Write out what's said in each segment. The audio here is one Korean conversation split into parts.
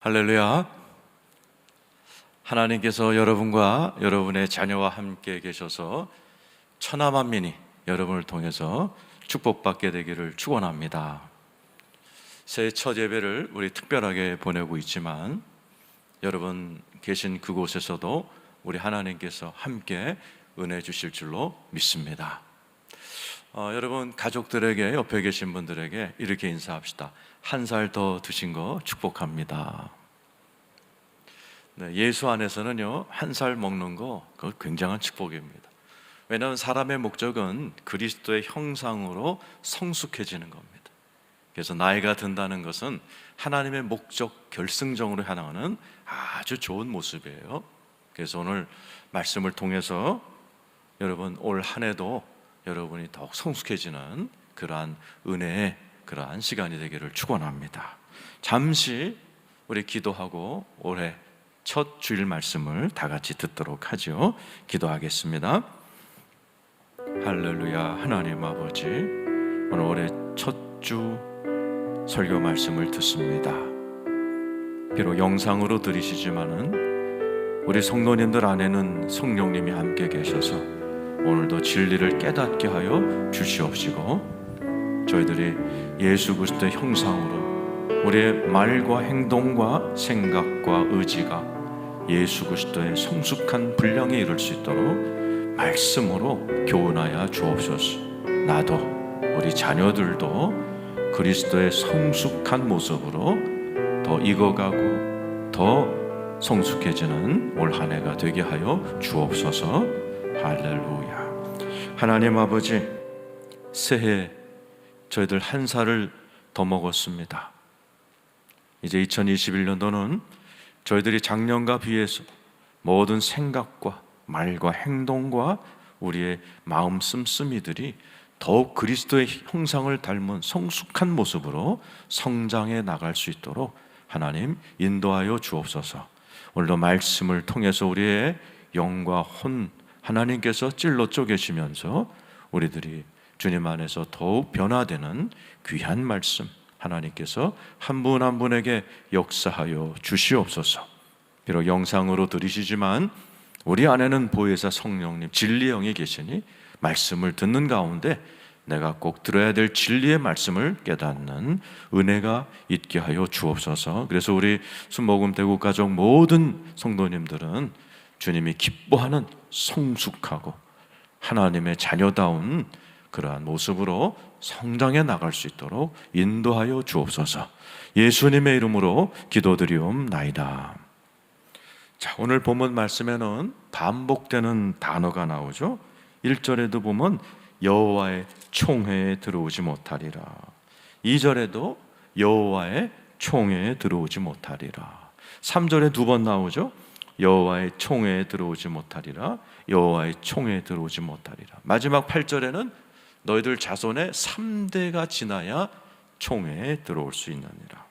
할렐루야. 하나님께서 여러분과 여러분의 자녀와 함께 계셔서 천하 만민이 여러분을 통해서 축복받게 되기를 축원합니다. 새해 첫 예배를 우리 특별하게 보내고 있지만 여러분 계신 그곳에서도 우리 하나님께서 함께 은혜 주실 줄로 믿습니다. 여러분 가족들에게, 옆에 계신 분들에게 이렇게 인사합시다. 한 살 더 드신 거 축복합니다. 네, 예수 안에서는요, 한 살 먹는 거 그거 굉장한 축복입니다. 왜냐하면 사람의 목적은 그리스도의 형상으로 성숙해지는 겁니다. 그래서 나이가 든다는 것은 하나님의 목적 결승점으로 향하는 아주 좋은 모습이에요. 그래서 오늘 말씀을 통해서 여러분 올 한 해도 여러분이 더욱 성숙해지는 그러한 은혜의 그러한 시간이 되기를 축원합니다. 잠시 우리 기도하고 올해 첫 주일 말씀을 다 같이 듣도록 하죠. 기도하겠습니다. 할렐루야. 하나님 아버지, 오늘 올해 첫 주 설교 말씀을 듣습니다. 비록 영상으로 들으시지만은 우리 성도님들 안에는 성령님이 함께 계셔서 오늘도 진리를 깨닫게 하여 주시옵시고, 저희들이 예수 그리스도의 형상으로 우리의 말과 행동과 생각과 의지가 예수 그리스도의 성숙한 분량에 이를 수 있도록 말씀으로 교훈하여 주옵소서. 나도 우리 자녀들도 그리스도의 성숙한 모습으로 더 익어가고 더 성숙해지는 올 한 해가 되게 하여 주옵소서. 할렐루야. 하나님 아버지, 새해 저희들 한 살을 더 먹었습니다. 이제 2021년도는 저희들이 작년과 비해서 모든 생각과 말과 행동과 우리의 마음 씀씀이들이 더욱 그리스도의 형상을 닮은 성숙한 모습으로 성장해 나갈 수 있도록 하나님 인도하여 주옵소서. 오늘도 말씀을 통해서 우리의 영과 혼 하나님께서 찔러 쪼개시면서 우리들이 주님 안에서 더욱 변화되는 귀한 말씀 하나님께서 한 분 한 분에게 역사하여 주시옵소서. 비록 영상으로 들으시지만 우리 안에는 보혜사 성령님 진리의 영이 계시니 말씀을 듣는 가운데 내가 꼭 들어야 될 진리의 말씀을 깨닫는 은혜가 있게 하여 주옵소서. 그래서 우리 순복음대국 가족 모든 성도님들은 주님이 기뻐하는 성숙하고 하나님의 자녀다운 그러한 모습으로 성장해 나갈 수 있도록 인도하여 주옵소서. 예수님의 이름으로 기도드리옵나이다. 자, 오늘 본문 말씀에는 반복되는 단어가 나오죠. 1절에도 보면 여호와의 총회에 들어오지 못하리라. 2절에도 여호와의 총회에 들어오지 못하리라. 3절에 두 번 나오죠. 여호와의 총회에 들어오지 못하리라. 여호와의 총회에 들어오지 못하리라. 마지막 8절에는 너희들 자손의 3대가 지나야 총회에 들어올 수 있느니라.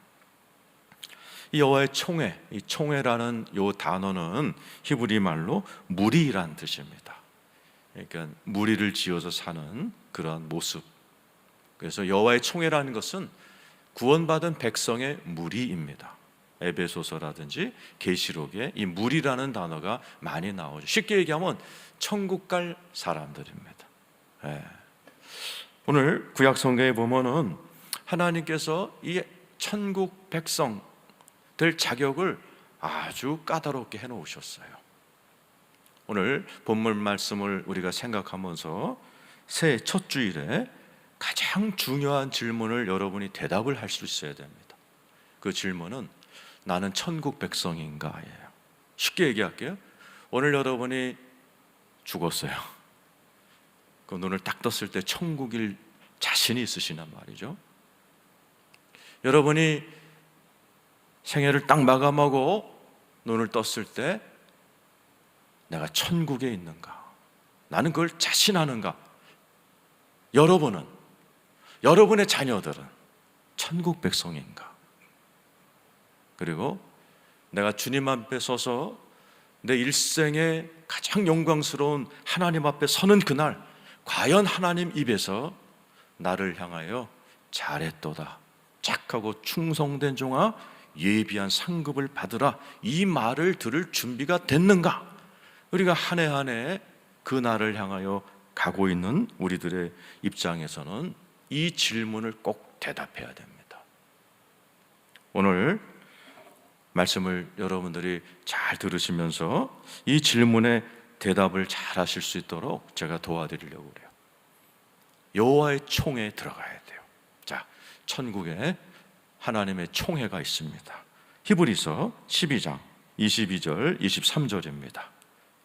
이 여호와의 총회, 이 총회라는 이 단어는 히브리 말로 무리란 뜻입니다. 그러니까 무리를 지어서 사는 그러한 모습. 그래서 여호와의 총회라는 것은 구원받은 백성의 무리입니다. 에베소서라든지 계시록에 이 무리라는 단어가 많이 나오죠. 쉽게 얘기하면 천국 갈 사람들입니다. 네. 오늘 구약 성경에 보면은 하나님께서 이 천국 백성 될 자격을 아주 까다롭게 해놓으셨어요. 오늘 본문 말씀을 우리가 생각하면서 새해 첫 주일에 가장 중요한 질문을 여러분이 대답을 할 수 있어야 됩니다. 그 질문은 나는 천국 백성인가예요. 쉽게 얘기할게요. 오늘 여러분이 죽었어요. 그 눈을 딱 떴을 때 천국일 자신이 있으시단 말이죠. 여러분이 생애를 딱 마감하고 눈을 떴을 때 내가 천국에 있는가? 나는 그걸 자신하는가? 여러분은, 여러분의 자녀들은 천국 백성인가? 그리고 내가 주님 앞에 서서 내 일생에 가장 영광스러운 하나님 앞에 서는 그날, 과연 하나님 입에서 나를 향하여 잘했도다, 착하고 충성된 종아 예비한 상급을 받으라, 이 말을 들을 준비가 됐는가? 우리가 한 해 한 해 그 날을 향하여 가고 있는 우리들의 입장에서는 이 질문을 꼭 대답해야 됩니다. 오늘 말씀을 여러분들이 잘 들으시면서 이 질문에 대답을 잘 하실 수 있도록 제가 도와드리려고 그래요. 여호와의 총회에 들어가야 돼요. 자, 천국에 하나님의 총회가 있습니다. 히브리서 12장 22절 23절입니다.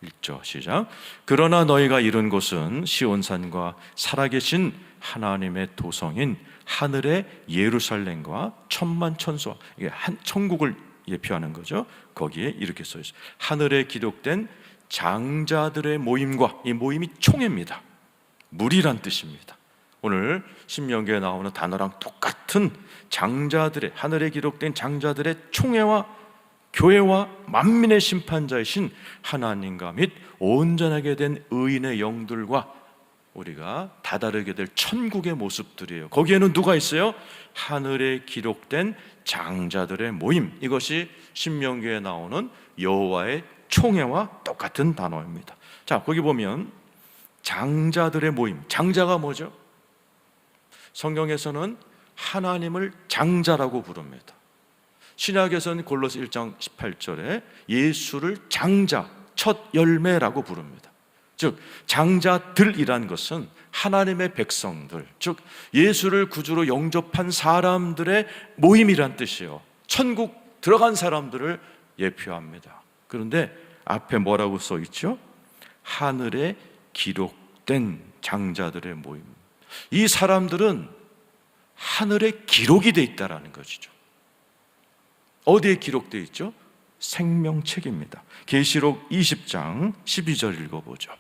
읽죠. 시작. 그러나 너희가 이른 곳은 시온산과 살아계신 하나님의 도성인 하늘의 예루살렘과 천만 천수와, 이게 한 천국을 예표하는 거죠. 거기에 이렇게 써 있어요. 하늘에 기록된 장자들의 모임과, 이 모임이 총회입니다. 무리란 뜻입니다. 오늘 신명기에 나오는 단어랑 똑같은 장자들의, 하늘에 기록된 장자들의 총회와 교회와 만민의 심판자이신 하나님과 및 온전하게 된 의인의 영들과 우리가 다다르게 될 천국의 모습들이에요. 거기에는 누가 있어요? 하늘에 기록된 장자들의 모임. 이것이 신명기에 나오는 여호와의 총회와 똑같은 단어입니다. 자, 거기 보면 장자들의 모임. 장자가 뭐죠? 성경에서는 하나님을 장자라고 부릅니다. 신약에서는 골로새 1장 18절에 예수를 장자, 첫 열매라고 부릅니다. 즉 장자들이란 것은 하나님의 백성들, 즉 예수를 구주로 영접한 사람들의 모임이란 뜻이에요. 천국 들어간 사람들을 예표합니다. 그런데 앞에 뭐라고 써 있죠? 하늘에 기록된 장자들의 모임. 이 사람들은 하늘에 기록이 되어 있다는 것이죠. 어디에 기록되어 있죠? 생명책입니다. 계시록 20장 12절 읽어보죠.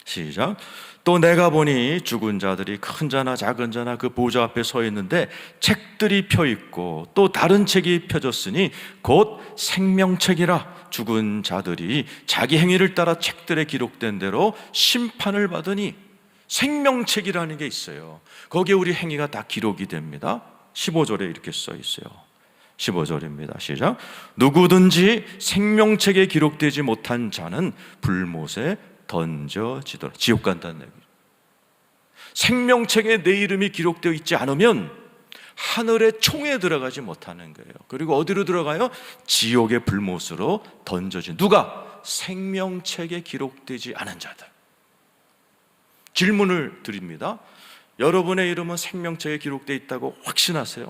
시작. 또 내가 보니 죽은 자들이 큰 자나 작은 자나 그 보좌 앞에 서 있는데 책들이 펴 있고 또 다른 책이 펴졌으니 곧 생명책이라. 죽은 자들이 자기 행위를 따라 책들에 기록된 대로 심판을 받으니, 생명책이라는 게 있어요. 거기에 우리 행위가 다 기록이 됩니다. 15절에 이렇게 써 있어요. 15절입니다. 시작. 누구든지 생명책에 기록되지 못한 자는 불못에 던져지더라. 지옥 간다는 얘기. 생명책에 내 이름이 기록되어 있지 않으면 하늘의 총에 들어가지 못하는 거예요. 그리고 어디로 들어가요? 지옥의 불못으로 던져진. 누가? 생명책에 기록되지 않은 자들. 질문을 드립니다. 여러분의 이름은 생명책에 기록되어 있다고 확신하세요?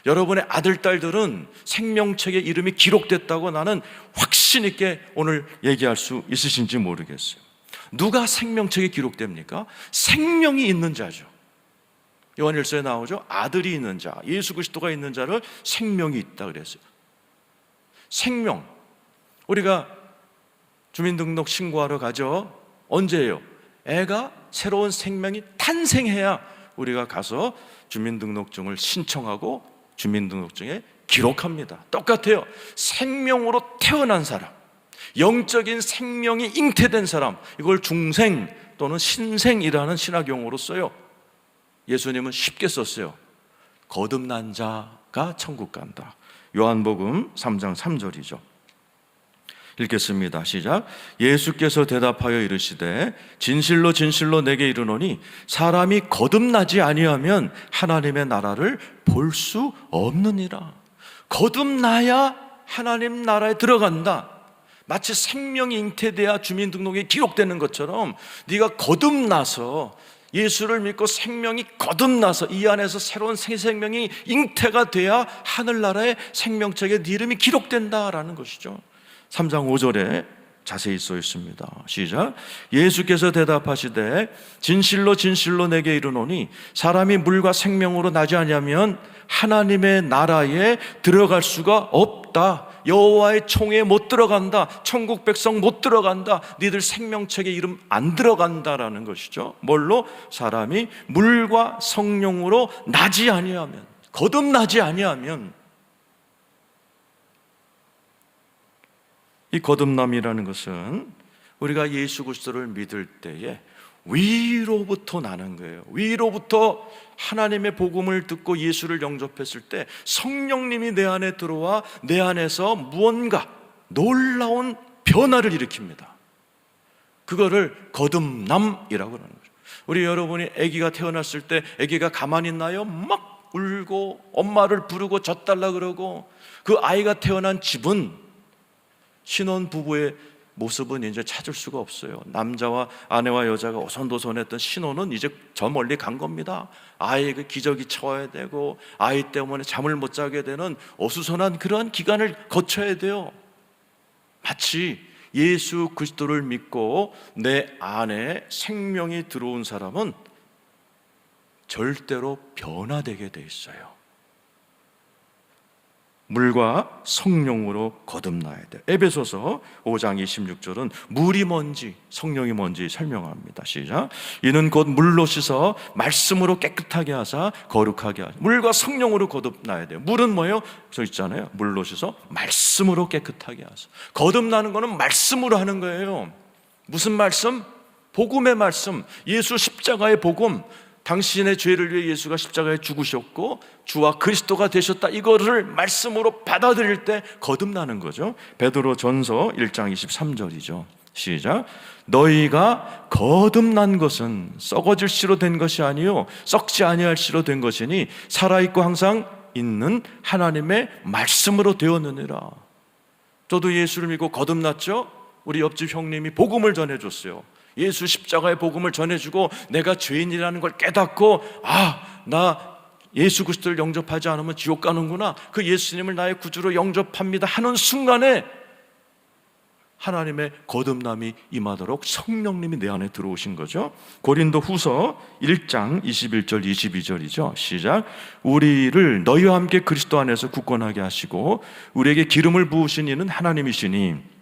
여러분의 아들, 딸들은 생명책에 이름이 기록됐다고 나는 확신 있게 오늘 얘기할 수 있으신지 모르겠어요. 누가 생명책에 기록됩니까? 생명이 있는 자죠. 요한일서에 나오죠. 아들이 있는 자, 예수 그리스도가 있는 자를 생명이 있다 그랬어요. 생명. 우리가 주민등록 신고하러 가죠. 언제예요? 애가 새로운 생명이 탄생해야 우리가 가서 주민등록증을 신청하고 주민등록증에 기록합니다. 똑같아요. 생명으로 태어난 사람, 영적인 생명이 잉태된 사람, 이걸 중생 또는 신생이라는 신학용어로 써요. 예수님은 쉽게 썼어요. 거듭난 자가 천국 간다. 요한복음 3장 3절이죠. 읽겠습니다. 시작. 예수께서 대답하여 이르시되 진실로 진실로 내게 이르노니 사람이 거듭나지 아니하면 하나님의 나라를 볼 수 없느니라. 거듭나야 하나님 나라에 들어간다. 마치 생명이 잉태돼야 주민등록에 기록되는 것처럼 네가 거듭나서, 예수를 믿고 생명이 거듭나서 이 안에서 새로운 새 생명이 잉태가 돼야 하늘나라의 생명책에 네 이름이 기록된다라는 것이죠. 3장 5절에 자세히 써 있습니다. 시작. 예수께서 대답하시되 진실로 진실로 내게 이르노니 사람이 물과 생명으로 나지 아니하면 하나님의 나라에 들어갈 수가 없다. 여호와의 총회에 못 들어간다. 천국 백성 못 들어간다. 니들 생명책에 이름 안 들어간다라는 것이죠. 뭘로? 사람이 물과 성령으로 나지 아니하면, 거듭나지 아니하면. 이 거듭남이라는 것은 우리가 예수 그리스도를 믿을 때에 위로부터 나는 거예요. 위로부터 하나님의 복음을 듣고 예수를 영접했을 때 성령님이 내 안에 들어와 내 안에서 무언가 놀라운 변화를 일으킵니다. 그거를 거듭남이라고 하는 거죠. 우리 여러분이 아기가 태어났을 때 아기가 가만히 있나요? 막 울고 엄마를 부르고 젖달라 그러고, 그 아이가 태어난 집은 신혼 부부의 모습은 이제 찾을 수가 없어요. 남자와 아내와 여자가 오손도손했던 신혼은 이제 저 멀리 간 겁니다. 아이의 기저귀 쳐야 되고 아이 때문에 잠을 못 자게 되는 어수선한 그런 기간을 거쳐야 돼요. 마치 예수 그리스도를 믿고 내 안에 생명이 들어온 사람은 절대로 변화되게 돼 있어요. 물과 성령으로 거듭나야 돼요. 에베소서 5장 26절은 물이 뭔지 성령이 뭔지 설명합니다. 시작. 이는 곧 물로 씻어 말씀으로 깨끗하게 하사 거룩하게 하사. 물과 성령으로 거듭나야 돼요. 물은 뭐예요? 저 있잖아요. 물로 씻어 말씀으로 깨끗하게 하사. 거듭나는 거는 말씀으로 하는 거예요. 무슨 말씀? 복음의 말씀. 예수 십자가의 복음. 당신의 죄를 위해 예수가 십자가에 죽으셨고 주와 그리스도가 되셨다, 이거를 말씀으로 받아들일 때 거듭나는 거죠. 베드로 전서 1장 23절이죠. 시작. 너희가 거듭난 것은 썩어질 씨로 된 것이 아니요 썩지 아니할 씨로 된 것이니 살아있고 항상 있는 하나님의 말씀으로 되었느니라. 저도 예수를 믿고 거듭났죠. 우리 옆집 형님이 복음을 전해줬어요. 예수 십자가의 복음을 전해주고 내가 죄인이라는 걸 깨닫고, 나 예수 그리스도를 영접하지 않으면 지옥 가는구나, 그 예수님을 나의 구주로 영접합니다 하는 순간에 하나님의 거듭남이 임하도록 성령님이 내 안에 들어오신 거죠. 고린도 후서 1장 21절 22절이죠. 시작. 우리를 너희와 함께 그리스도 안에서 굳건하게 하시고 우리에게 기름을 부으신 이는 하나님이시니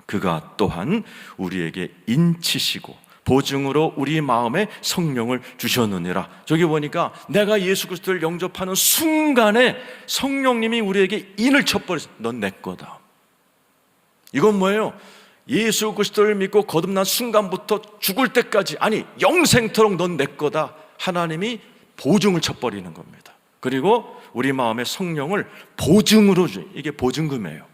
그가 또한 우리에게 인치시고 보증으로 우리 마음에 성령을 주셨느니라. 저기 보니까 내가 예수 그리스도를 영접하는 순간에 성령님이 우리에게 인을 쳐버렸어. 넌 내 거다. 이건 뭐예요? 예수 그리스도를 믿고 거듭난 순간부터 죽을 때까지, 아니 영생토록 넌 내 거다, 하나님이 보증을 쳐버리는 겁니다. 그리고 우리 마음에 성령을 보증으로 줘. 이게 보증금이에요.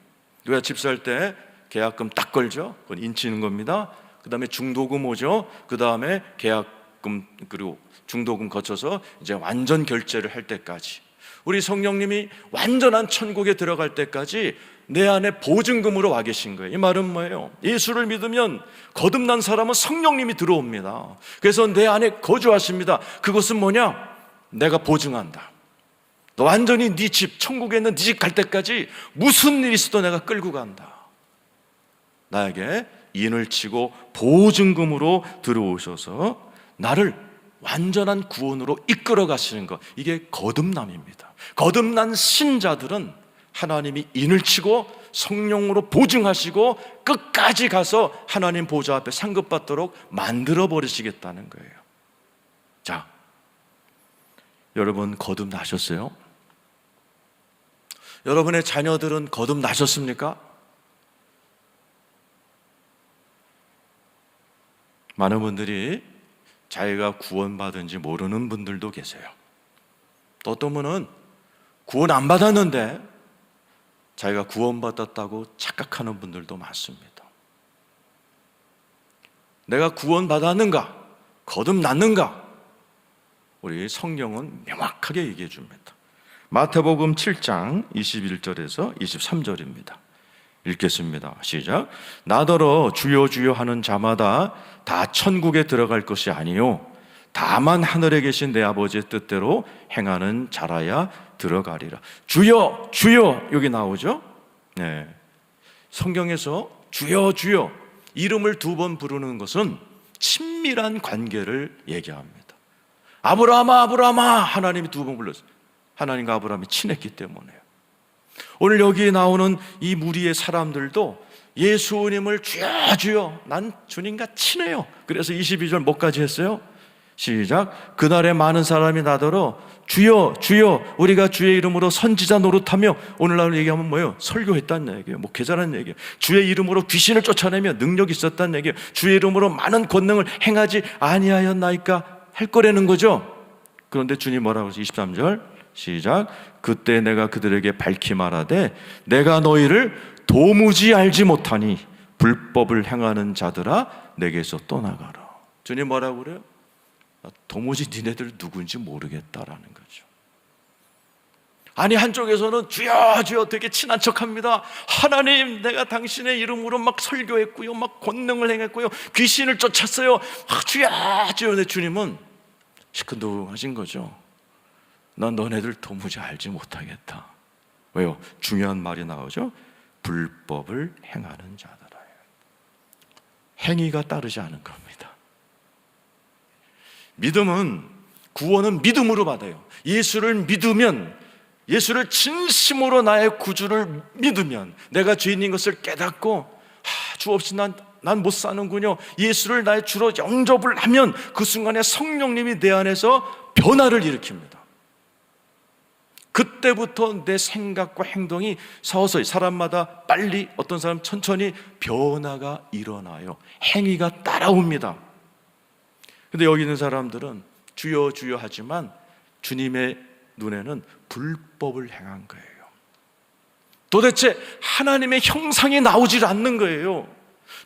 누가 집 살 때 계약금 딱 걸죠. 그건 인치는 겁니다. 그 다음에 중도금 오죠. 그 다음에 계약금, 그리고 중도금 거쳐서 이제 완전 결제를 할 때까지, 우리 성령님이 완전한 천국에 들어갈 때까지 내 안에 보증금으로 와 계신 거예요. 이 말은 뭐예요? 예수를 믿으면 거듭난 사람은 성령님이 들어옵니다. 그래서 내 안에 거주하십니다. 그것은 뭐냐? 내가 보증한다. 너 완전히 네 집, 천국에 있는 네 집 갈 때까지 무슨 일이 있어도 내가 끌고 간다. 나에게 인을 치고 보증금으로 들어오셔서 나를 완전한 구원으로 이끌어 가시는 것, 이게 거듭남입니다. 거듭난 신자들은 하나님이 인을 치고 성령으로 보증하시고 끝까지 가서 하나님 보좌 앞에 상급받도록 만들어 버리시겠다는 거예요. 자, 여러분 거듭나셨어요? 여러분의 자녀들은 거듭나셨습니까? 많은 분들이 자기가 구원받은지 모르는 분들도 계세요. 또 어떤 분은 구원 안 받았는데 자기가 구원받았다고 착각하는 분들도 많습니다. 내가 구원받았는가? 거듭났는가? 우리 성경은 명확하게 얘기해 줍니다. 마태복음 7장 21절에서 23절입니다. 읽겠습니다. 시작. 나더러 주여 주여 하는 자마다 다 천국에 들어갈 것이 아니요 다만 하늘에 계신 내 아버지의 뜻대로 행하는 자라야 들어가리라. 주여 주여, 여기 나오죠? 네. 성경에서 주여 주여 이름을 2번 부르는 것은 친밀한 관계를 얘기합니다. 아브라함아 아브라함아, 하나님이 2번 불렀어요. 하나님과 아브라함이 친했기 때문에요. 오늘 여기 나오는 이 무리의 사람들도 예수님을 주여 주여, 난 주님과 친해요. 그래서 22절 뭐까지 했어요? 시작. 그날에 많은 사람이 나더러 주여 주여 우리가 주의 이름으로 선지자 노릇하며, 오늘날 얘기하면 뭐예요? 설교했다는 얘기예요. 목회자라는 얘기예요. 주의 이름으로 귀신을 쫓아내며 능력이 있었다는 얘기예요. 주의 이름으로 많은 권능을 행하지 아니하였나이까 할 거라는 거죠. 그런데 주님 뭐라고 하세요? 23절 시작. 그때 내가 그들에게 밝히 말하되 내가 너희를 도무지 알지 못하니 불법을 행하는 자들아 내게서 떠나가라. 주님 뭐라고 그래요? 도무지 니네들 누군지 모르겠다라는 거죠. 아니, 한쪽에서는 주여 주여 되게 친한 척합니다. 하나님, 내가 당신의 이름으로 막 설교했고요, 막 권능을 행했고요, 귀신을 쫓았어요. 주여 주여. 내 주님은 시큰둥하신 거죠. 난 너네들 도무지 알지 못하겠다. 왜요? 중요한 말이 나오죠. 불법을 행하는 자들아. 행위가 따르지 않은 겁니다. 믿음은, 구원은 믿음으로 받아요. 예수를 믿으면, 예수를 진심으로 나의 구주를 믿으면, 내가 죄인인 것을 깨닫고 주 없이 난 못 사는군요, 예수를 나의 주로 영접을 하면 그 순간에 성령님이 내 안에서 변화를 일으킵니다. 그때부터 내 생각과 행동이 서서히, 사람마다 빨리, 어떤 사람 천천히 변화가 일어나요. 행위가 따라옵니다. 근데 여기 있는 사람들은 주여 주여 하지만 주님의 눈에는 불법을 행한 거예요. 도대체 하나님의 형상이 나오질 않는 거예요.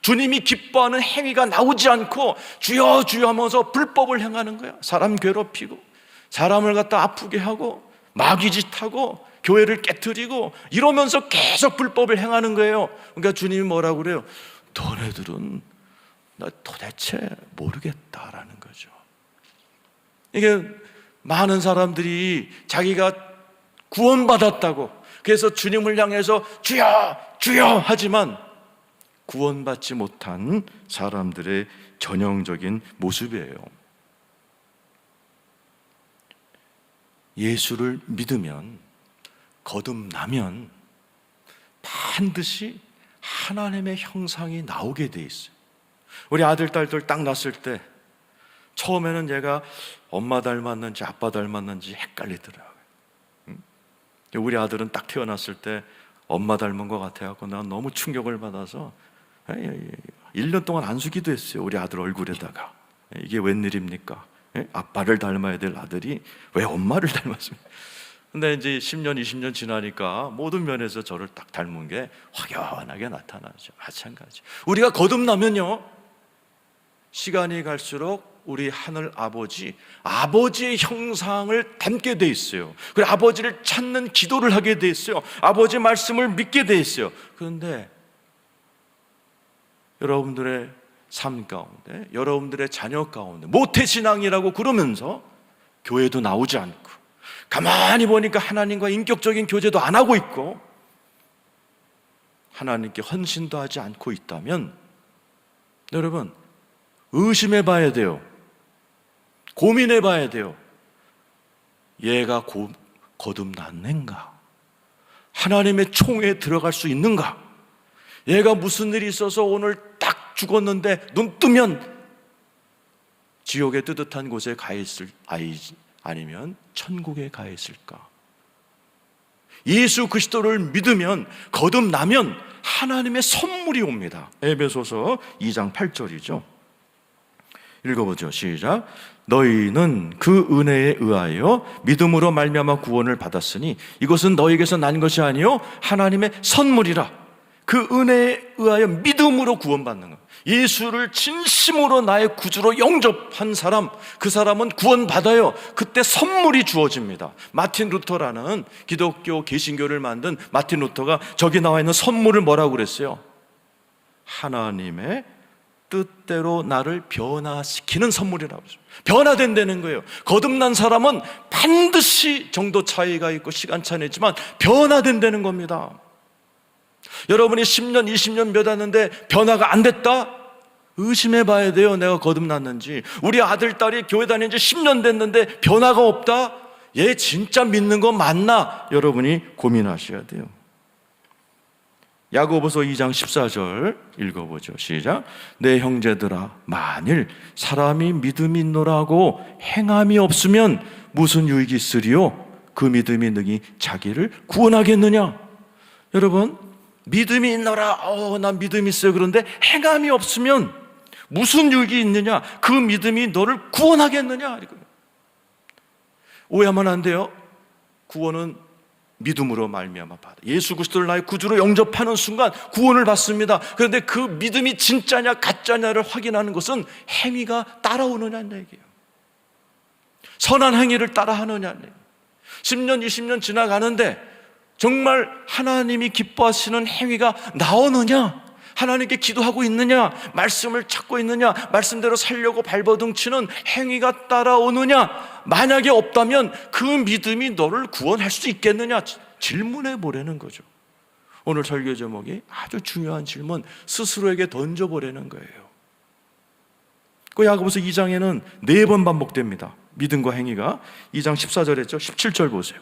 주님이 기뻐하는 행위가 나오지 않고 주여 주여 하면서 불법을 행하는 거예요. 사람 괴롭히고, 사람을 갖다 아프게 하고, 마귀짓하고, 교회를 깨트리고, 이러면서 계속 불법을 행하는 거예요. 그러니까 주님이 뭐라고 그래요? 너네들은 나 도대체 모르겠다라는 거죠. 이게 많은 사람들이 자기가 구원받았다고, 그래서 주님을 향해서 주여 주여 하지만 구원받지 못한 사람들의 전형적인 모습이에요. 예수를 믿으면, 거듭나면 반드시 하나님의 형상이 나오게 돼 있어요. 우리 아들, 딸들 딱 낳았을 때 처음에는 얘가 엄마 닮았는지 아빠 닮았는지 헷갈리더라고요. 우리 아들은 딱 태어났을 때 엄마 닮은 것 같아갖고 난 너무 충격을 받아서 1년 동안 안수기도 했어요. 우리 아들 얼굴에다가. 이게 웬일입니까? 아빠를 닮아야 될 아들이 왜 엄마를 닮았습니까? 근데 이제 10년, 20년 지나니까 모든 면에서 저를 딱 닮은 게 확연하게 나타나죠. 마찬가지. 우리가 거듭나면요, 시간이 갈수록 우리 하늘 아버지의 형상을 닮게 돼 있어요. 그리고 아버지를 찾는 기도를 하게 돼 있어요. 아버지 말씀을 믿게 돼 있어요. 그런데 여러분들의 삶 가운데, 여러분들의 자녀 가운데 모태신앙이라고 그러면서 교회도 나오지 않고, 가만히 보니까 하나님과 인격적인 교제도 안 하고 있고, 하나님께 헌신도 하지 않고 있다면 여러분, 의심해 봐야 돼요. 고민해 봐야 돼요. 얘가 거듭났는가? 하나님의 총회에 들어갈 수 있는가? 얘가 무슨 일이 있어서 오늘 딱 죽었는데 눈 뜨면 지옥의 뜨뜻한 곳에 가 있을 아니면 천국에 가 있을까? 예수 그리스도를 믿으면, 거듭나면 하나님의 선물이 옵니다. 에베소서 2장 8절이죠. 읽어보죠. 시작. 너희는 그 은혜에 의하여 믿음으로 말미암아 구원을 받았으니 이것은 너희에게서 난 것이 아니요 하나님의 선물이라. 그 은혜에 의하여 믿음으로 구원받는 것. 예수를 진심으로 나의 구주로 영접한 사람, 그 사람은 구원받아요. 그때 선물이 주어집니다. 마틴 루터라는 기독교 개신교를 만든 마틴 루터가 저기 나와 있는 선물을 뭐라고 그랬어요? 하나님의 뜻대로 나를 변화시키는 선물이라고 했어요. 변화된다는 거예요. 거듭난 사람은 반드시 정도 차이가 있고 시간 차이지만 변화된다는 겁니다. 여러분이 10년, 20년 믿었는데 변화가 안 됐다? 의심해 봐야 돼요. 내가 거듭났는지. 우리 아들, 딸이 교회 다닌 지 10년 됐는데 변화가 없다? 얘 진짜 믿는 거 맞나? 여러분이 고민하셔야 돼요. 야고보서 2장 14절 읽어보죠. 시작. 내 형제들아, 만일 사람이 믿음이 있노라고 행함이 없으면 무슨 유익이 있으리요? 그 믿음이 능히 자기를 구원하겠느냐? 여러분, 믿음이 있노라, 난 믿음이 있어요. 그런데 행함이 없으면 무슨 유익이 있느냐? 그 믿음이 너를 구원하겠느냐? 오해하면 안 돼요. 구원은 믿음으로 말미암아 받아. 예수 그리스도를 나의 구주로 영접하는 순간 구원을 받습니다. 그런데 그 믿음이 진짜냐 가짜냐를 확인하는 것은 행위가 따라오느냐는 얘기예요. 선한 행위를 따라하느냐는 얘기예요. 10년, 20년 지나가는데 정말 하나님이 기뻐하시는 행위가 나오느냐? 하나님께 기도하고 있느냐? 말씀을 찾고 있느냐? 말씀대로 살려고 발버둥치는 행위가 따라오느냐? 만약에 없다면 그 믿음이 너를 구원할 수 있겠느냐? 질문해 보라는 거죠. 오늘 설교 제목이 아주 중요한 질문, 스스로에게 던져보라는 거예요. 그 야고보서 2장에는 4번 반복됩니다. 믿음과 행위가. 2장 14절 했죠. 17절 보세요.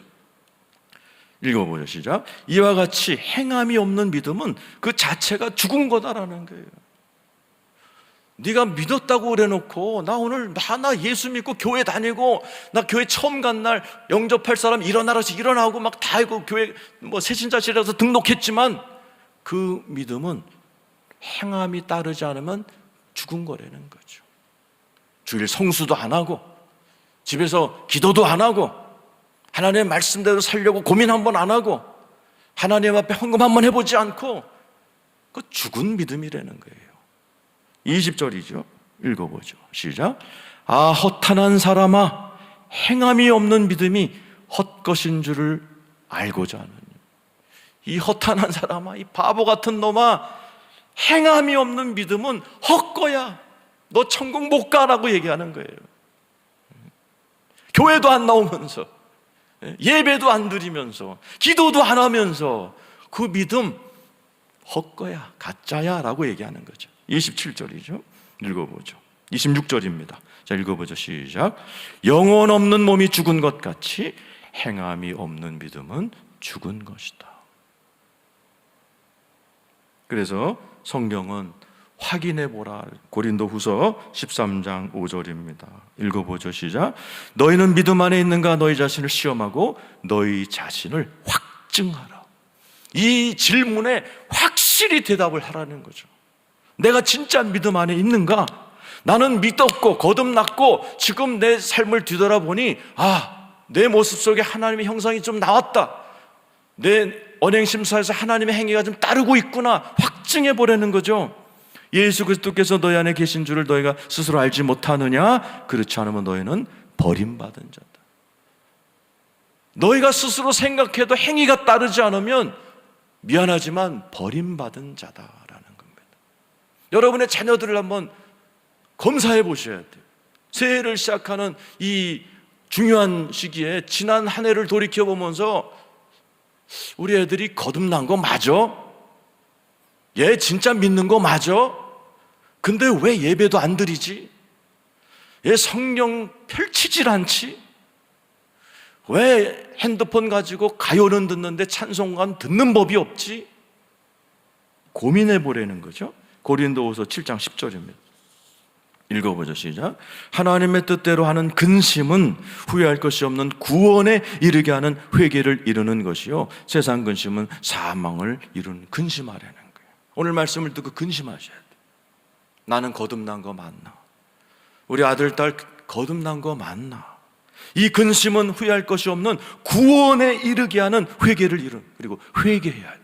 읽어보죠. 시작. 이와 같이 행함이 없는 믿음은 그 자체가 죽은 거다라는 거예요. 네가 믿었다고 그래놓고 나 오늘 나 예수 믿고 교회 다니고 나 교회 처음 간 날 영접할 사람 일어나라서 일어나고 막 다 하고 교회 새신자실에서 등록했지만 그 믿음은 행함이 따르지 않으면 죽은 거라는 거죠. 주일 성수도 안 하고 집에서 기도도 안 하고 하나님의 말씀대로 살려고 고민 한번 안 하고 하나님 앞에 헌금 한번 해보지 않고 그 죽은 믿음이라는 거예요. 20절이죠. 읽어보죠. 시작. 아, 허탄한 사람아, 행함이 없는 믿음이 헛것인 줄을 알고자 하느니. 이 허탄한 사람아, 이 바보 같은 놈아, 행함이 없는 믿음은 헛거야. 너 천국 못 가라고 얘기하는 거예요. 교회도 안 나오면서 예배도 안 드리면서 기도도 안 하면서 그 믿음 헛거야, 가짜야 라고 얘기하는 거죠. 27절이죠. 읽어보죠. 26절입니다. 자, 읽어보죠. 시작. 영혼 없는 몸이 죽은 것 같이 행함이 없는 믿음은 죽은 것이다. 그래서 성경은 확인해보라. 고린도후서 13장 5절입니다. 읽어보죠. 시작. 너희는 믿음 안에 있는가? 너희 자신을 시험하고 너희 자신을 확증하라. 이 질문에 확실히 대답을 하라는 거죠. 내가 진짜 믿음 안에 있는가? 나는 믿었고 거듭났고 지금 내 삶을 뒤돌아보니 내 모습 속에 하나님의 형상이 좀 나왔다. 내 언행심사에서 하나님의 행위가 좀 따르고 있구나. 확증해보라는 거죠. 예수 그리스도께서 너희 안에 계신 줄을 너희가 스스로 알지 못하느냐? 그렇지 않으면 너희는 버림받은 자다. 너희가 스스로 생각해도 행위가 따르지 않으면 미안하지만 버림받은 자다라는 겁니다. 여러분의 자녀들을 한번 검사해 보셔야 돼요. 새해를 시작하는 이 중요한 시기에 지난 한 해를 돌이켜보면서 우리 애들이 거듭난 거 맞아? 얘 진짜 믿는 거 맞아? 근데 왜 예배도 안 드리지? 얘 성령 펼치질 않지? 왜 핸드폰 가지고 가요는 듣는데 찬송가는 듣는 법이 없지? 고민해 보라는 거죠. 고린도후서 7장 10절입니다. 읽어보죠. 시작. 하나님의 뜻대로 하는 근심은 후회할 것이 없는 구원에 이르게 하는 회개를 이루는 것이요, 세상 근심은 사망을 이루는 근심하라는 거예요. 오늘 말씀을 듣고 근심하셔야 돼요. 나는 거듭난 거 맞나? 우리 아들, 딸 거듭난 거 맞나? 이 근심은 후회할 것이 없는 구원에 이르게 하는 회개를 이룬, 그리고 회개해야 돼요.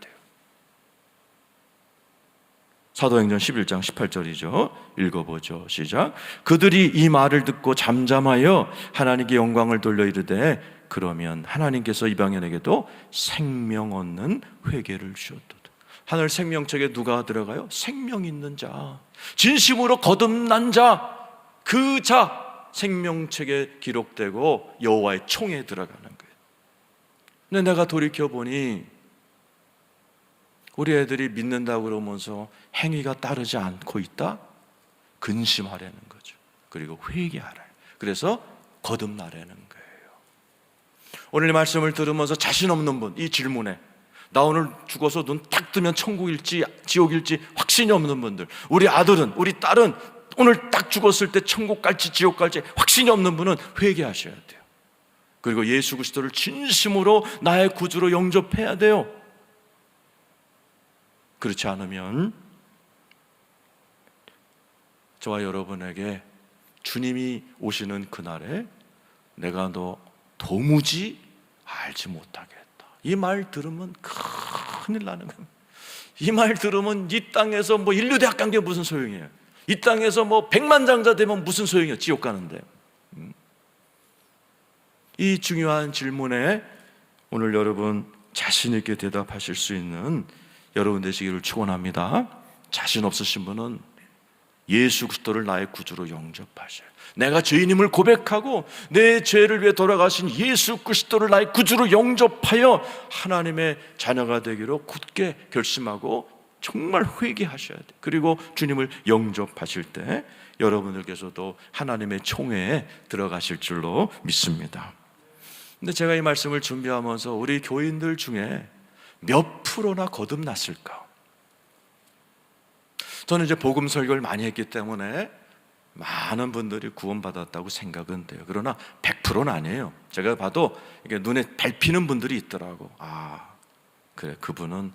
사도행전 11장 18절이죠. 읽어보죠. 시작. 그들이 이 말을 듣고 잠잠하여 하나님께 영광을 돌려 이르되 그러면 하나님께서 이방인에게도 생명 얻는 회개를 주었도다. 하늘 생명책에 누가 들어가요? 생명 있는 자, 진심으로 거듭난 자, 그 자 생명책에 기록되고 여호와의 총에 들어가는 거예요. 근데 내가 돌이켜보니 우리 애들이 믿는다고 그러면서 행위가 따르지 않고 있다? 근심하라는 거죠. 그리고 회개하라. 그래서 거듭나라는 거예요. 오늘 이 말씀을 들으면서 자신 없는 분, 이 질문에 나 오늘 죽어서 눈 딱 뜨면 천국일지 지옥일지 확신이 없는 분들, 우리 아들은, 우리 딸은 오늘 딱 죽었을 때 천국 갈지 지옥 갈지 확신이 없는 분은 회개하셔야 돼요. 그리고 예수 그리스도를 진심으로 나의 구주로 영접해야 돼요. 그렇지 않으면 저와 여러분에게 주님이 오시는 그날에 내가 너 도무지 알지 못하겠다, 이 말 들으면 큰일 나는 겁니다. 이 말 들으면 이 땅에서 뭐 인류대학 간 게 무슨 소용이에요? 이 땅에서 뭐 백만장자 되면 무슨 소용이에요? 지옥 가는데. 이 중요한 질문에 오늘 여러분 자신 있게 대답하실 수 있는 여러분 되시기를 축원합니다. 자신 없으신 분은 예수 그리스도를 나의 구주로 영접하셔요. 내가 죄인임을 고백하고 내 죄를 위해 돌아가신 예수 그리스도를 나의 구주로 영접하여 하나님의 자녀가 되기로 굳게 결심하고 정말 회개하셔야 돼요. 그리고 주님을 영접하실 때 여러분들께서도 하나님의 총회에 들어가실 줄로 믿습니다. 근데 제가 이 말씀을 준비하면서 우리 교인들 중에 몇 프로나 거듭났을까? 저는 이제 복음 설교를 많이 했기 때문에 많은 분들이 구원받았다고 생각은 돼요. 그러나 100%는 아니에요. 제가 봐도 이게 눈에 밟히는 분들이 있더라고. 아, 그래, 그분은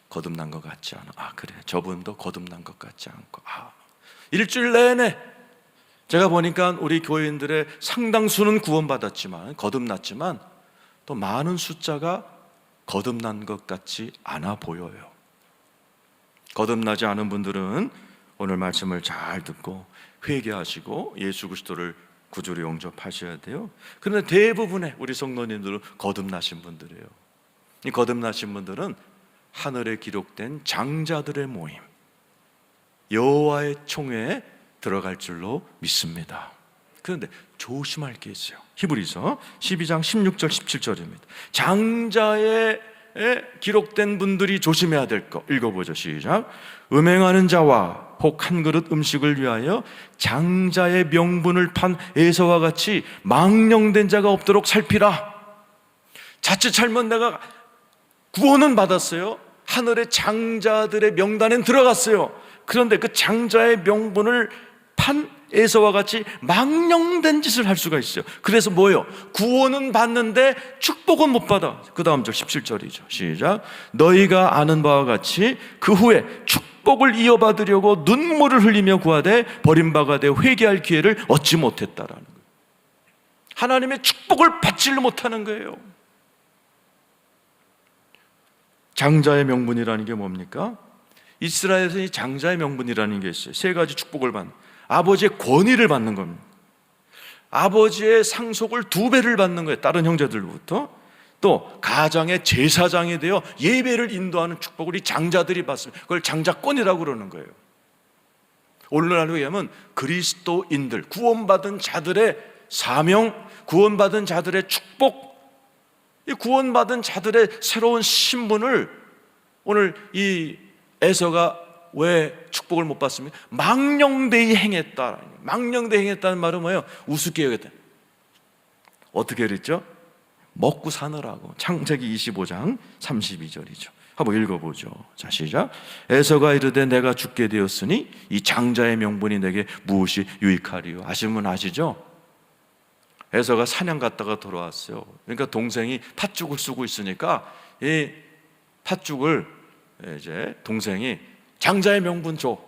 거듭난 것 같지 않아. 아, 그래, 저분도 거듭난 것 같지 않고. 아, 일주일 내내 제가 보니까 우리 교인들의 상당수는 구원받았지만, 거듭났지만 또 많은 숫자가 거듭난 것 같지 않아 보여요. 거듭나지 않은 분들은 오늘 말씀을 잘 듣고 회개하시고 예수 그리스도를 구주로 영접하셔야 돼요. 그런데 대부분의 우리 성도님들은 거듭나신 분들이에요. 이 거듭나신 분들은 하늘에 기록된 장자들의 모임, 여호와의 총회에 들어갈 줄로 믿습니다. 그런데 조심할 게 있어요. 히브리서 12장 16절 17절입니다. 장자에 기록된 분들이 조심해야 될 거 읽어보죠. 시작. 음행하는 자와 혹 한 그릇 음식을 위하여 장자의 명분을 판 에서와 같이 망령된 자가 없도록 살피라. 자칫 잘못 내가 구원은 받았어요. 하늘의 장자들의 명단엔 들어갔어요. 그런데 그 장자의 명분을 판 에서와 같이 망령된 짓을 할 수가 있어요. 그래서 뭐예요? 구원은 받는데 축복은 못 받아. 그 다음 절 17절이죠. 시작. 너희가 아는 바와 같이 그 후에 축복을 이어받으려고 눈물을 흘리며 구하되 버림받아 되 회개할 기회를 얻지 못했다라는 거예요. 하나님의 축복을 받지를 못하는 거예요. 장자의 명분이라는 게 뭡니까? 이스라엘에서 이 장자의 명분이라는 게 있어요. 세 가지 축복을 받는, 아버지의 권위를 받는 겁니다. 아버지의 상속을 2배를 받는 거예요. 다른 형제들부터. 또 가장의 제사장이 되어 예배를 인도하는 축복을 이 장자들이 받습니다. 그걸 장자권이라고 그러는 거예요. 오늘날로 얘기하면 그리스도인들, 구원받은 자들의 사명, 구원받은 자들의 축복, 이 구원받은 자들의 새로운 신분을 오늘 이 에서가 왜 축복을 못 받습니까? 망령되이 행했다. 망령되이 행했다는 말은 뭐예요? 우습게 여겼다. 어떻게 그랬죠? 먹고 사느라고. 창세기 25장 32절이죠. 한번 읽어보죠. 자, 시작. 에서가 이르되 내가 죽게 되었으니 이 장자의 명분이 내게 무엇이 유익하리요? 아시면 아시죠? 에서가 사냥 갔다가 돌아왔어요. 그러니까 동생이 팥죽을 쓰고 있으니까 이 팥죽을 이제 동생이 장자의 명분 줘.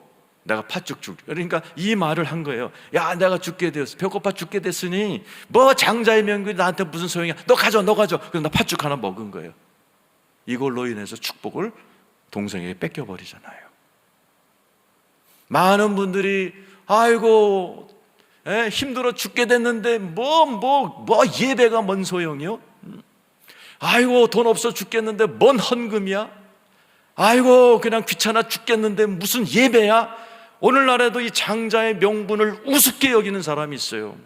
내가 팥죽 줄게. 그러니까 이 말을 한 거예요. 야, 내가 죽게 되었어. 배고파 죽게 됐으니 뭐 장자의 명분이 나한테 무슨 소용이야. 너 가져. 그래서 나 팥죽 하나 먹은 거예요. 이걸로 인해서 축복을 동생에게 뺏겨버리잖아요. 많은 분들이 아이고 힘들어 죽게 됐는데 뭐 예배가 뭔 소용이요? 아이고 돈 없어 죽겠는데 뭔 헌금이야? 아이고 그냥 귀찮아 죽겠는데 무슨 예배야? 오늘날에도 이 장자의 명분을 우습게 여기는 사람이 있어요.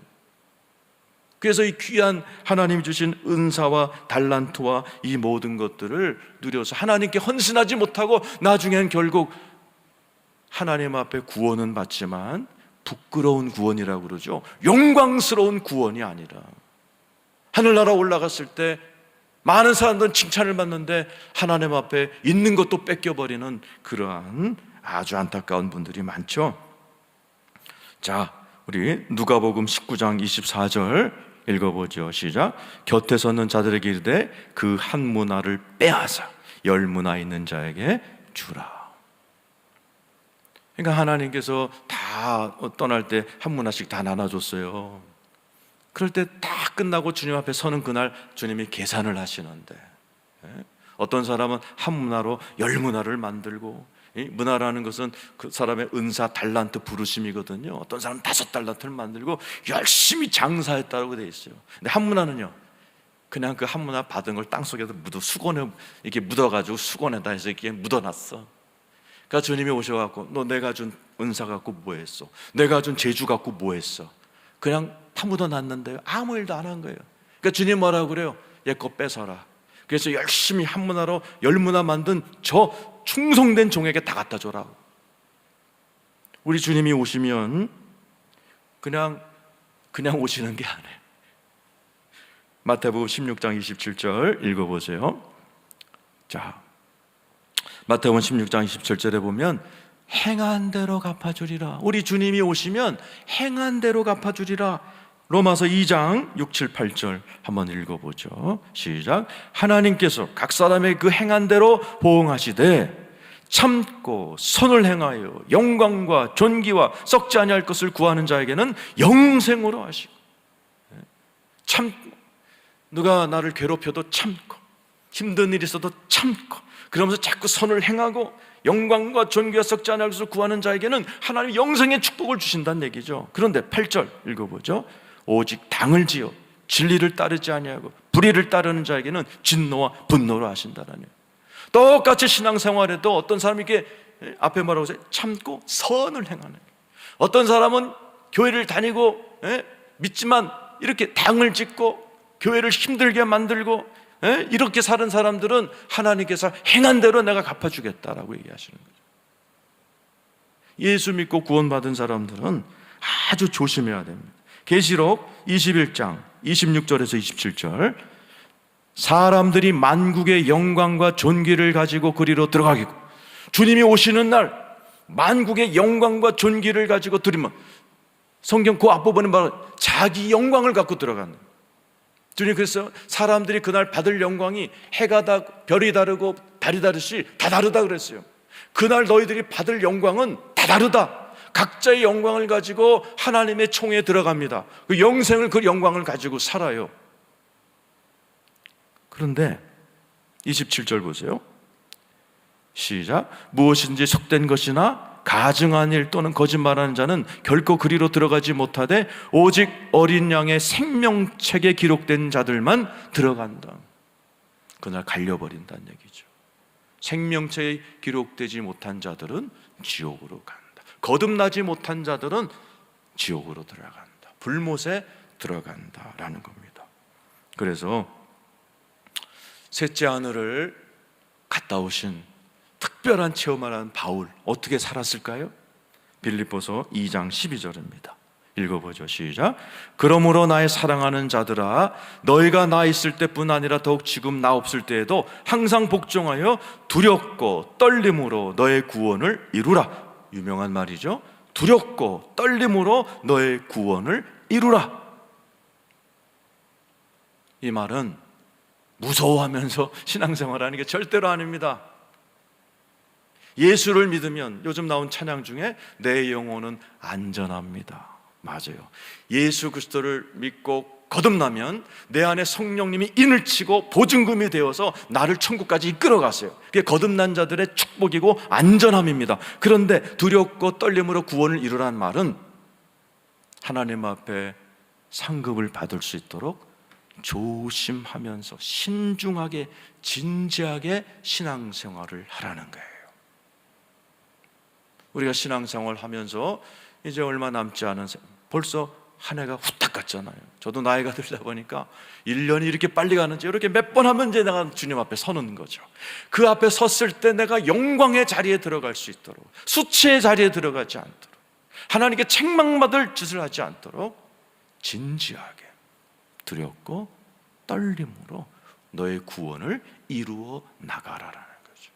그래서 이 귀한 하나님이 주신 은사와 달란트와 이 모든 것들을 누려서 하나님께 헌신하지 못하고 나중엔 결국 하나님 앞에 구원은 받지만 부끄러운 구원이라고 그러죠. 영광스러운 구원이 아니라 하늘나라 올라갔을 때 많은 사람들은 칭찬을 받는데 하나님 앞에 있는 것도 뺏겨버리는 그러한 아주 안타까운 분들이 많죠. 자, 우리 누가복음 19장 24절 읽어보죠. 시작. 곁에 서는 자들에게 이르되 그 한 문화를 빼앗아 10문화 있는 자에게 주라. 그러니까 하나님께서 다 떠날 때 한 문화씩 다 나눠줬어요. 그럴 때 다 끝나고 주님 앞에 서는 그날 주님이 계산을 하시는데, 어떤 사람은 한 문화로 10문화를 만들고, 문화라는 것은 그 사람의 은사, 달란트, 부르심이거든요. 어떤 사람은 5달란트를 만들고 열심히 장사했다고 되어 있어요. 근데 한 문화는요, 그냥 그 한 문화 받은 걸 땅속에서 수건에 이렇게 묻어가지고 수건에다 해서 이렇게 묻어놨어. 그러니까 주님이 오셔갖고 너 내가 준 은사 갖고 뭐 했어? 내가 준 재주 갖고 뭐 했어? 그냥 다 묻어놨는데요, 아무 일도 안 한 거예요. 그러니까 주님 뭐라고 그래요? 얘 거 뺏어라. 그래서 열심히 한 문화로 10문화 만든 저 충성된 종에게 다 갖다 줘라. 우리 주님이 오시면 그냥 오시는 게 아니에요. 마태복음 16장 27절 읽어보세요. 자, 마태복음 16장 27절에 보면 행한 대로 갚아주리라. 우리 주님이 오시면 행한 대로 갚아주리라. 로마서 2장 6, 7, 8절 한번 읽어보죠. 시작. 하나님께서 각 사람의 그 행한 대로 보응하시되 참고 선을 행하여 영광과 존귀와 썩지 아니할 것을 구하는 자에게는 영생으로 하시고, 누가 나를 괴롭혀도 참고 힘든 일이 있어도 참고 그러면서 자꾸 선을 행하고 영광과 존귀와 썩지 않을 것을 구하는 자에게는 하나님이 영생의 축복을 주신다는 얘기죠. 그런데 8절 읽어보죠. 오직 당을 지어 진리를 따르지 아니하고 불의를 따르는 자에게는 진노와 분노를 하신다라는. 똑같이 신앙생활에도 어떤 사람이 이렇게 앞에 뭐라고 하세요? 참고 선을 행하는. 어떤 사람은 교회를 다니고 믿지만 이렇게 당을 짓고 교회를 힘들게 만들고 이렇게 사는 사람들은 하나님께서 행한 대로 내가 갚아주겠다라고 얘기하시는 거죠. 예수 믿고 구원받은 사람들은 아주 조심해야 됩니다. 계시록 21장 26절에서 27절 사람들이 만국의 영광과 존귀를 가지고 그리로 들어가겠고, 주님이 오시는 날 만국의 영광과 존귀를 가지고 들이면 성경 그 앞부분에 말하면 자기 영광을 갖고 들어간다. 주님 그래서 사람들이 그날 받을 영광이 해가 다 별이 다르고 달이 다르시 다 다르다 그랬어요. 그날 너희들이 받을 영광은 다 다르다. 각자의 영광을 가지고 하나님의 총에 들어갑니다. 그 영생을, 그 영광을 가지고 살아요. 그런데 27절 보세요. 시작. 무엇인지 속된 것이나 가증한 일 또는 거짓말하는 자는 결코 그리로 들어가지 못하되 오직 어린 양의 생명책에 기록된 자들만 들어간다. 그날 갈려버린다는 얘기죠. 생명책에 기록되지 못한 자들은 지옥으로 간다. 거듭나지 못한 자들은 지옥으로 들어간다. 불못에 들어간다라는 겁니다. 그래서 셋째 하늘을 갔다 오신 특별한 체험을 한 바울, 어떻게 살았을까요? 빌립보서 2장 12절입니다. 읽어보죠. 시작. 그러므로 나의 사랑하는 자들아, 너희가 나 있을 때뿐 아니라 더욱 지금 나 없을 때에도 항상 복종하여 두렵고 떨림으로 너의 구원을 이루라. 유명한 말이죠. 두렵고 떨림으로 너의 구원을 이루라. 이 말은 무서워하면서 신앙생활하는 게 절대로 아닙니다. 예수를 믿으면 요즘 나온 찬양 중에 내 영혼은 안전합니다. 맞아요. 예수 그리스도를 믿고 거듭나면 내 안에 성령님이 인을 치고 보증금이 되어서 나를 천국까지 이끌어가세요. 그게 거듭난 자들의 축복이고 안전함입니다. 그런데 두렵고 떨림으로 구원을 이루라는 말은 하나님 앞에 상급을 받을 수 있도록 조심하면서 신중하게 진지하게 신앙생활을 하라는 거예요. 우리가 신앙생활 하면서 이제 얼마 남지 않은 벌써 한 해가 후딱 갔잖아요. 저도 나이가 들다 보니까 1년이 이렇게 빨리 가는지 이렇게 몇 번 하면 이제 내가 주님 앞에 서는 거죠. 그 앞에 섰을 때 내가 영광의 자리에 들어갈 수 있도록, 수치의 자리에 들어가지 않도록, 하나님께 책망받을 짓을 하지 않도록 진지하게 두렵고 떨림으로 너의 구원을 이루어 나가라라는 거죠.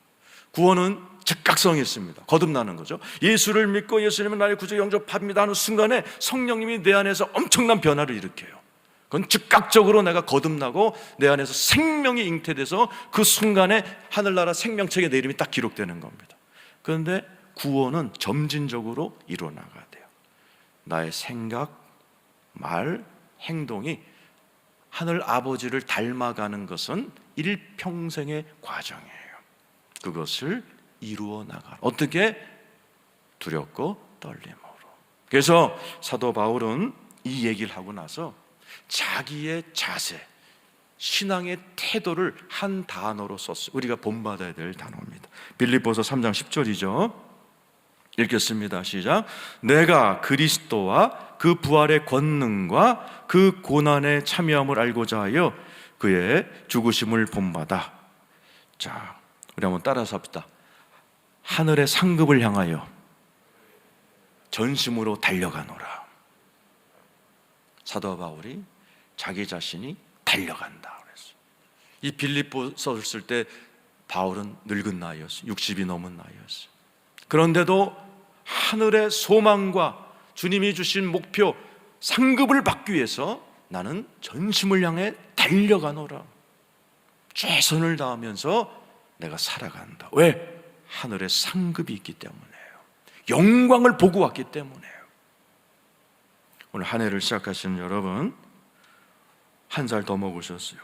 구원은 즉각성이 있습니다. 거듭나는 거죠. 예수를 믿고 예수님은 나의 구주 영접합니다 하는 순간에 성령님이 내 안에서 엄청난 변화를 일으켜요. 그건 즉각적으로 내가 거듭나고 내 안에서 생명이 잉태돼서 그 순간에 하늘나라 생명책에 내 이름이 딱 기록되는 겁니다. 그런데 구원은 점진적으로 이루어나가야 돼요. 나의 생각, 말, 행동이 하늘 아버지를 닮아가는 것은 일평생의 과정이에요. 그것을 이루어 나가라. 어떻게? 두렵고 떨림으로. 그래서 사도 바울은 이 얘기를 하고 나서 자기의 자세, 신앙의 태도를 한 단어로 썼어요. 우리가 본받아야 될 단어입니다. 빌립보서 3장 10절이죠. 읽겠습니다. 시작. 내가 그리스도와 그 부활의 권능과 그 고난의 참여함을 알고자 하여 그의 죽으심을 본받아. 자, 우리 한번 따라서 합시다. 하늘의 상급을 향하여 전심으로 달려가노라. 사도 바울이 자기 자신이 달려간다 그랬어요. 이 빌립보서를 쓸 때 바울은 늙은 나이였어요. 60이 넘은 나이였어요. 그런데도 하늘의 소망과 주님이 주신 목표 상급을 받기 위해서 나는 전심을 향해 달려가노라. 최선을 다하면서 내가 살아간다. 왜? 하늘의 상급이 있기 때문이에요. 영광을 보고 왔기 때문이에요. 오늘 한 해를 시작하시는 여러분, 한 살 더 먹으셨어요.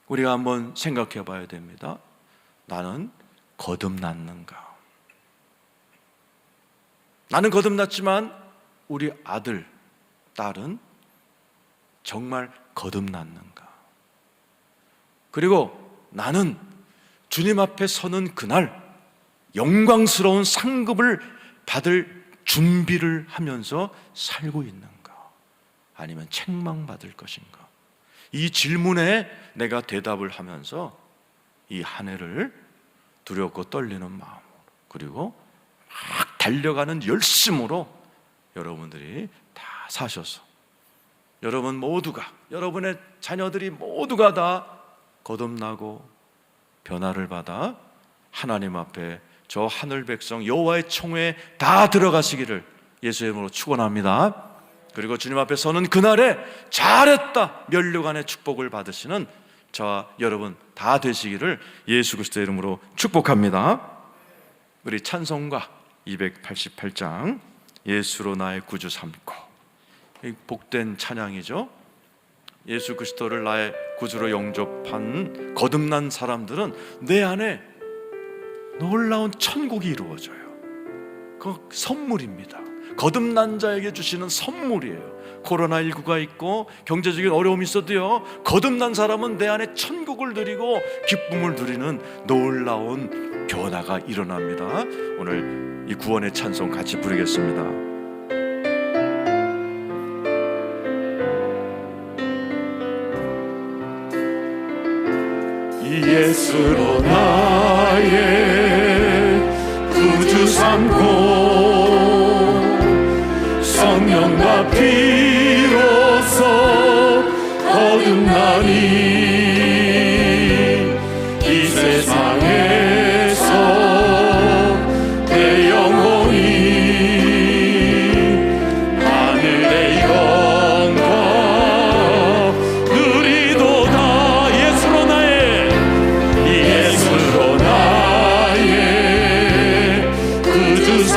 우리가 한번 생각해 봐야 됩니다. 나는 거듭났는가? 나는 거듭났지만 우리 아들, 딸은 정말 거듭났는가? 그리고 나는 주님 앞에 서는 그날 영광스러운 상급을 받을 준비를 하면서 살고 있는가? 아니면 책망받을 것인가? 이 질문에 내가 대답을 하면서 이 한 해를 두렵고 떨리는 마음으로, 그리고 막 달려가는 열심으로 여러분들이 다 사셔서 여러분 모두가, 여러분의 자녀들이 모두가 다 거듭나고 변화를 받아 하나님 앞에 저 하늘 백성 여호와의 총회에 다 들어가시기를 예수의 이름으로 축원합니다. 그리고 주님 앞에 서는 그날에 잘했다 면류관의 축복을 받으시는 저와 여러분 다 되시기를 예수 그리스도의 이름으로 축복합니다. 우리 찬송가 288장 예수로 나의 구주 삼고, 복된 찬양이죠. 예수 그리스도를 나의 구주로 영접한 거듭난 사람들은 내 안에 놀라운 천국이 이루어져요. 그 선물입니다. 거듭난 자에게 주시는 선물이에요. 코로나19가 있고 경제적인 어려움이 있어도요, 거듭난 사람은 내 안에 천국을 누리고 기쁨을 누리는 놀라운 변화가 일어납니다. 오늘 이 구원의 찬송 같이 부르겠습니다. 예수로 나의 구주 삼고 성령과 피로써 거듭나니 이 세상에서 내 영혼이 하늘의 영광 누리도다. 예수로 나의 구주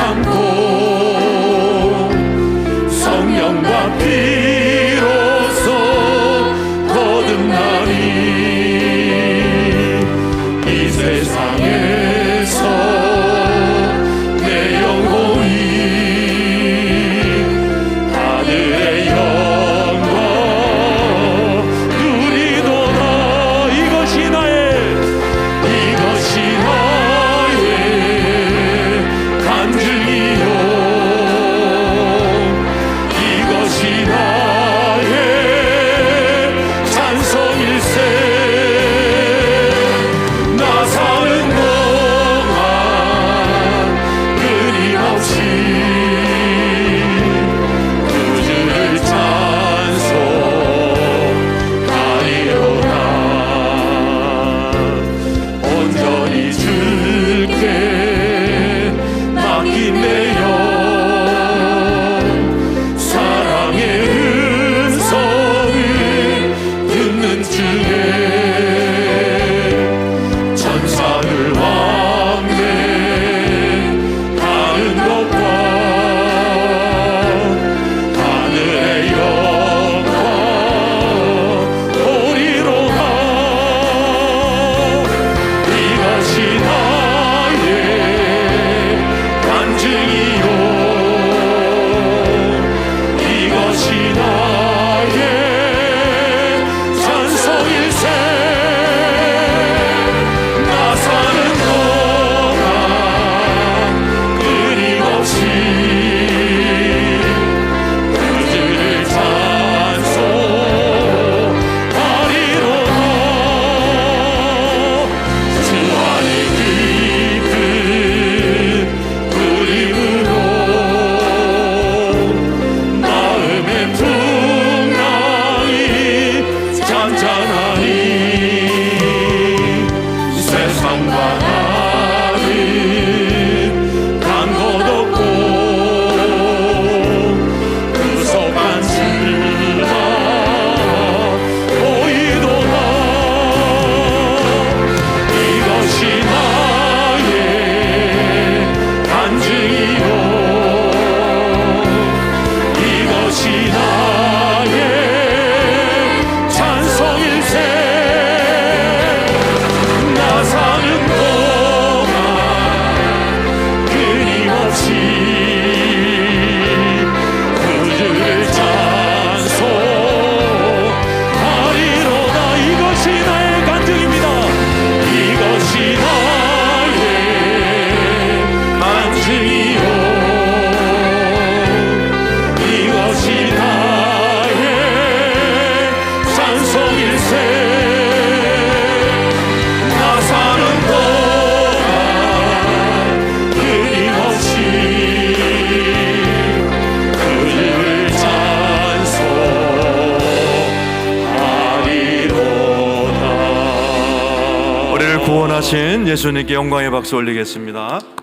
부활하신 예수님께 영광의 박수 올리겠습니다.